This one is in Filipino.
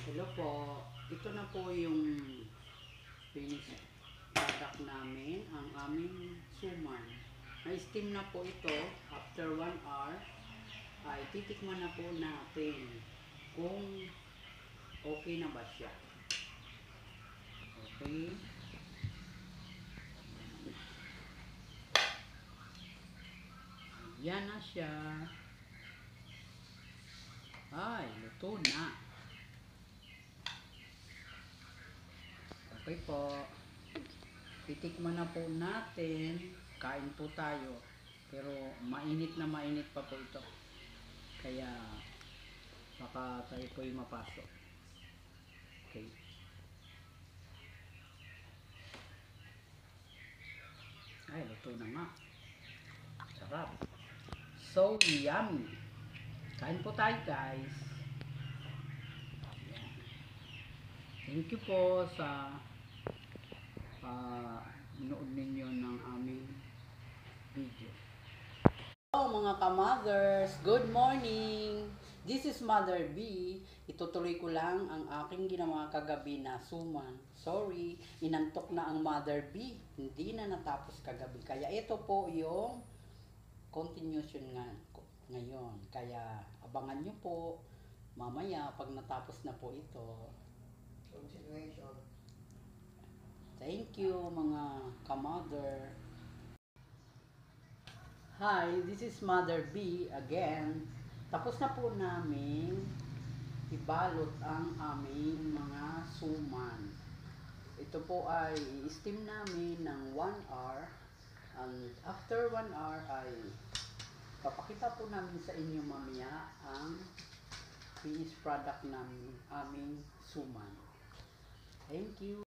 Hello po. Ito na po yung finished product namin, ang aming suman. Na-steam na po ito. After 1 hour, ay titikman na po natin kung okay na ba siya. Okay. Yan na siya. Ay, luto na. Okay po. Titikman na po natin. Kain po tayo. Pero mainit na mainit pa po ito. Kaya baka tayo po yung mapasok. Okay. Ay, luto na nga. Sarap. So yummy. Kain po tayo, guys. Thank you po sa nood ninyo ng aming video. Hello mga ka-mothers, good morning! This is Mother B. Itutuloy ko lang ang aking ginawa kagabi na suman. Sorry, inantok na ang Mother B. Hindi na natapos kagabi. Kaya ito po yung continuation nga ngayon. Kaya abangan nyo po mamaya pag natapos na po ito. Continuation. Thank you mga ka-mother. Hi, this is Mother B again. Tapos na po namin ibalot ang aming mga suman. Ito po ay i-steam namin ng 1 hour. And after 1 hour ay papakita po namin sa inyo mamaya ang finished product namin, aming suman. Thank you.